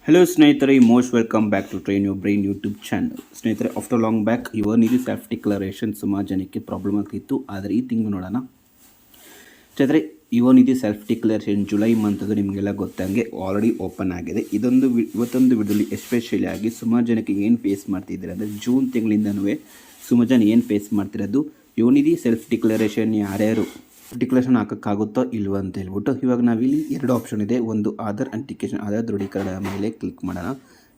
Hello ಸ್ನೇಹಿತರೆ, most welcome back to train your brain YouTube channel. ಸ್ನೇಹಿತರೆ, after long back Yuva Nidhi self declaration ಸುಮಾರು ಜನಕ್ಕೆ problem ಆಗ್ತಿತ್ತು. ಆದರೆ ಈ ತಿಂಗಳು ನೋಡೋಣ. ಸ್ನೇಹಿತರೆ, ಯುವ ನಿಧಿ ಸೆಲ್ಫ್ ಡಿಕ್ಲರೇಷನ್ ಜುಲೈ ಮಂತದು ನಿಮಗೆಲ್ಲ ಗೊತ್ತಂಗೆ ಆಲ್ರೆಡಿ ಓಪನ್ ಆಗಿದೆ. ಇವತ್ತೊಂದು ವಿಡಿಯೋಲಿ ಎಸ್ಪೆಷಲಿ ಆಗಿ ಸುಮಾರು ಜನಕ್ಕೆ ಏನು ಫೇಸ್ ಮಾಡ್ತಿದ್ದೀರ ಅಂದರೆ, ಜೂನ್ ತಿಂಗಳಿಂದನೂ ಸುಮಾರು ಜನ ಏನು ಫೇಸ್ ಮಾಡ್ತಿರೋದು, ಯುವ ನಿಧಿ ಸೆಲ್ಫ್ ಡಿಕ್ಲರೇಷನ್ ಯಾರ್ಯಾರು ಡಿಕ್ಲರೇಷನ್ ಹಾಕೋಕ್ಕಾಗುತ್ತೋ ಇಲ್ವೋ ಅಂತ ಹೇಳ್ಬಿಟ್ಟು. ಇವಾಗ ನಾವಿಲ್ಲಿ ಎರಡು ಆಪ್ಷನ್ ಇದೆ. ಒಂದು ಆಧಾರ್ ಅಂಟಿಕೇಶನ್, ಆಧಾರ್ ದೃಢೀಕರಣ ಮೇಲೆ ಕ್ಲಿಕ್ ಮಾಡೋಣ.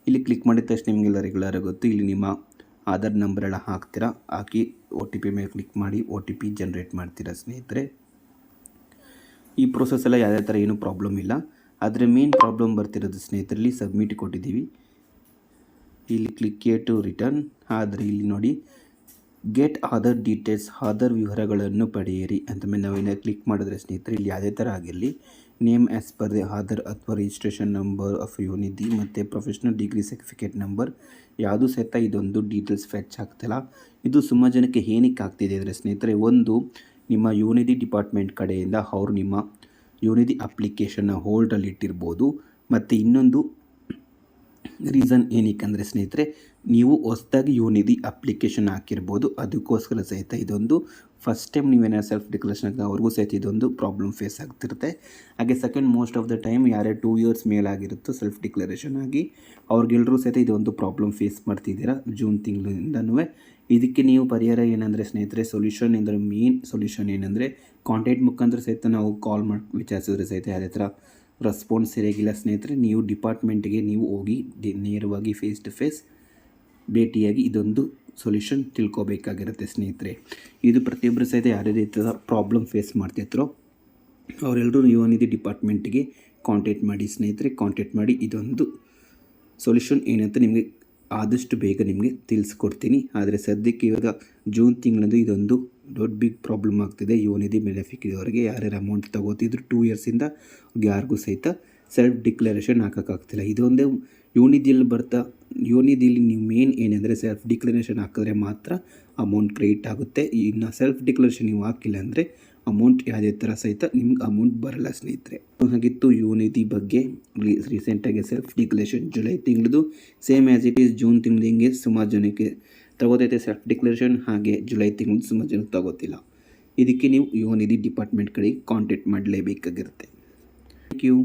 ಇಲ್ಲಿ ಕ್ಲಿಕ್ ಮಾಡಿದ ತಕ್ಷಣ ನಿಮಗೆಲ್ಲ ರೆಗ್ಯುಲರ್ ಆಗುತ್ತೆ. ಇಲ್ಲಿ ನಿಮ್ಮ ಆಧಾರ್ ನಂಬರ್ ಎಲ್ಲ ಹಾಕ್ತೀರಾ. ಹಾಕಿ OTP ಮೇಲೆ ಕ್ಲಿಕ್ ಮಾಡಿ OTP ಜನ್ರೇಟ್ ಮಾಡ್ತೀರಾ. ಸ್ನೇಹಿತರೆ, ಈ ಪ್ರೋಸೆಸ್ ಎಲ್ಲ ಯಾವುದೇ ಥರ ಏನೂ ಪ್ರಾಬ್ಲಮ್ ಇಲ್ಲ. ಆದರೆ ಮೇನ್ ಪ್ರಾಬ್ಲಮ್ ಬರ್ತಿರೋದು ಸ್ನೇಹಿತರಲ್ಲಿ ಸಬ್ಮಿಟ್ ಕೊಟ್ಟಿದ್ದೀವಿ. ಇಲ್ಲಿ ಕ್ಲಿಕ್ ಟು ರಿಟರ್ನ್. ಆದರೆ ಇಲ್ಲಿ ನೋಡಿ, ಗೆಟ್ ಆಧಾರ್ ಡೀಟೇಲ್ಸ್, ಆಧಾರ್ ವಿವರಗಳನ್ನು ಪಡೆಯಿರಿ ಅಂತ ಮೇಲೆ ನಾವೇನು ಕ್ಲಿಕ್ ಮಾಡಿದ್ರೆ ಸ್ನೇಹಿತರೆ, ಇಲ್ಲಿ ಯಾವುದೇ ಥರ ಆಗಿರಲಿ, name as per the Aadhaar ಅಥವಾ ರಿಜಿಸ್ಟ್ರೇಷನ್ ನಂಬರ್ ಆಫ್ ಯುವ ನಿಧಿ ಮತ್ತು ಪ್ರೊಫೆಷ್ನಲ್ ಡಿಗ್ರಿ ಸರ್ಟಿಫಿಕೇಟ್ ನಂಬರ್ ಯಾವುದು ಸಹಿತ ಇದೊಂದು ಡೀಟೇಲ್ಸ್ ಫೆಚ್ ಆಗ್ತಿಲ್ಲ. ಇದು ಸುಮಾರು ಜನಕ್ಕೆ ಏನಕ್ಕೆ ಆಗ್ತಿದೆ ಅಂದರೆ ಸ್ನೇಹಿತರೆ, ಒಂದು ನಿಮ್ಮ ಯುವ ನಿಧಿ ಡಿಪಾರ್ಟ್ಮೆಂಟ್ ಕಡೆಯಿಂದ ಅವರು ನಿಮ್ಮ ಯುವ ನಿಧಿ ಅಪ್ಲಿಕೇಶನ್ನ ಹೋಲ್ಡಲ್ಲಿ ಇಟ್ಟಿರ್ಬೋದು. ಮತ್ತು ಇನ್ನೊಂದು ರೀಸನ್ ಏನಕ್ಕೆ ಅಂದರೆ ಸ್ನೇಹಿತರೆ, ನೀವು ಹೊಸದಾಗಿ ಯುವ ನಿಧಿ ಅಪ್ಲಿಕೇಶನ್ ಹಾಕಿರ್ಬೋದು. ಅದಕ್ಕೋಸ್ಕರ ಸಹಿತ ಇದೊಂದು ಫಸ್ಟ್ ಟೈಮ್ ನೀವೇನಾದ್ರು ಸೆಲ್ಫ್ ಡಿಕ್ಲರೇಷನ್ ಆಗಿದೆ ಅವ್ರಿಗೂ ಸಹಿತ ಇದೊಂದು ಪ್ರಾಬ್ಲಮ್ ಫೇಸ್ ಆಗ್ತಿರುತ್ತೆ. ಹಾಗೆ second, most of the time ಯಾರೇ 2 ಇಯರ್ಸ್ ಮೇಲಾಗಿರುತ್ತೋ ಸೆಲ್ಫ್ ಡಿಕ್ಲರೇಷನ್ ಆಗಿ ಅವ್ರಿಗೆಲ್ಲರೂ ಸಹಿತ ಇದೊಂದು ಪ್ರಾಬ್ಲಮ್ ಫೇಸ್ ಮಾಡ್ತಿದ್ದೀರಾ ಜೂನ್ ತಿಂಗಳಿಂದನೂ. ಇದಕ್ಕೆ ನೀವು ಪರಿಹಾರ ಏನಂದರೆ ಸ್ನೇಹಿತರೆ, ಸೊಲ್ಯೂಷನ್ ಅಂದರೆ ಮೇನ್ ಸೊಲ್ಯೂಷನ್ ಏನಂದರೆ, ಕಾಂಟ್ಯಾಕ್ಟ್ ಮುಖಾಂತರ ಸಹಿತ ನಾವು ಕಾಲ್ ಮಾಡಿ ವಿಚಾರಿಸಿದ್ರೆ ಸಹಿತ ಯಾವುದೇ ಥರ ರೆಸ್ಪಾನ್ಸ್ ಸರಿಯಾಗಿಲ್ಲ ಸ್ನೇಹಿತರೆ. ನೀವು ಡಿಪಾರ್ಟ್ಮೆಂಟ್ಗೆ ನೀವು ಹೋಗಿ ನೇರವಾಗಿ ಫೇಸ್ ಟು ಫೇಸ್ ಭೇಟಿಯಾಗಿ ಇದೊಂದು ಸೊಲ್ಯೂಷನ್ ತಿಳ್ಕೊಬೇಕಾಗಿರುತ್ತೆ ಸ್ನೇಹಿತರೆ. ಇದು ಪ್ರತಿಯೊಬ್ಬರು ಸಹಿತ ಯಾರೇ ರೀತಿಯ ಪ್ರಾಬ್ಲಮ್ ಫೇಸ್ ಮಾಡ್ತಿರ್ತಾರೋ ಅವರೆಲ್ಲರೂ ಯುವ ನಿಧಿ ಡಿಪಾರ್ಟ್ಮೆಂಟ್ಗೆ ಕಾಂಟ್ಯಾಕ್ಟ್ ಮಾಡಿ ಸ್ನೇಹಿತರೆ. ಕಾಂಟ್ಯಾಕ್ಟ್ ಮಾಡಿ ಇದೊಂದು ಸೊಲ್ಯೂಷನ್ ಏನಂತ ನಿಮಗೆ ಆದಷ್ಟು ಬೇಗ ನಿಮಗೆ ತಿಳಿಸ್ಕೊಡ್ತೀನಿ. ಆದರೆ ಸದ್ಯಕ್ಕೆ ಇವಾಗ ಜೂನ್ ತಿಂಗಳಂದು ಇದೊಂದು ದೊಡ್ಡ ಬಿಗ್ ಪ್ರಾಬ್ಲಮ್ ಆಗ್ತಿದೆ ಯುವ ನಿಧಿ ಬೆನಿಫಿಷರಿಯವರಿಗೆ. ಯಾರ್ಯಾರು ಅಮೌಂಟ್ ತಗೋತಿದ್ರು 2 ಇಯರ್ಸಿಂದ ಯಾರಿಗೂ ಸಹಿತ ಸೆಲ್ಫ್ ಡಿಕ್ಲರೇಷನ್ ಹಾಕೋಕ್ಕಾಗ್ತಿಲ್ಲ. ಇದೊಂದೇ ಯುವ ನಿಧಿಯಲ್ಲಿ ನೀವು ಮೇನ್ ಏನಂದರೆ ಸೆಲ್ಫ್ ಡಿಕ್ಲರೇಷನ್ ಹಾಕಿದ್ರೆ ಮಾತ್ರ ಅಮೌಂಟ್ ಕ್ರೆಡಿಟ್ ಆಗುತ್ತೆ. ಇನ್ನು ಸೆಲ್ಫ್ ಡಿಕ್ಲರೇಷನ್ ನೀವು ಹಾಕಿಲ್ಲ ಅಂದರೆ ಅಮೌಂಟ್ ಯಾವುದೇ ಥರ ಸಹಿತ ನಿಮ್ಗೆ ಅಮೌಂಟ್ ಬರಲ್ಲ ಸ್ನೇಹಿತರೆ. ಹಾಗಿತ್ತು ಯುವ ನಿಧಿ ಬಗ್ಗೆ. ರೀಸೆಂಟಾಗಿ ಸೆಲ್ಫ್ ಡಿಕ್ಲರೇಷನ್ ಜುಲೈ ತಿಂಗಳದು same as it is June ತಿಂಗಳು ಹಿಂಗೆ ಸುಮಾರು ಜನಕ್ಕೆ ತಗೋತೈತೆ ಸೆಲ್ಫ್ ಡಿಕ್ಲರೇಷನ್. ಹಾಗೆ ಜುಲೈ ತಿಂಗಳು ಸುಮಾರು ಜನಕ್ಕೆ ತಗೋತಿಲ್ಲ. ಇದಕ್ಕೆ ನೀವು ಯುವ ನಿಧಿ ಡಿಪಾರ್ಟ್ಮೆಂಟ್ ಕಡೆಗೆ ಕಾಂಟ್ಯಾಕ್ಟ್ ಮಾಡಲೇಬೇಕಾಗಿರುತ್ತೆ. Thank you.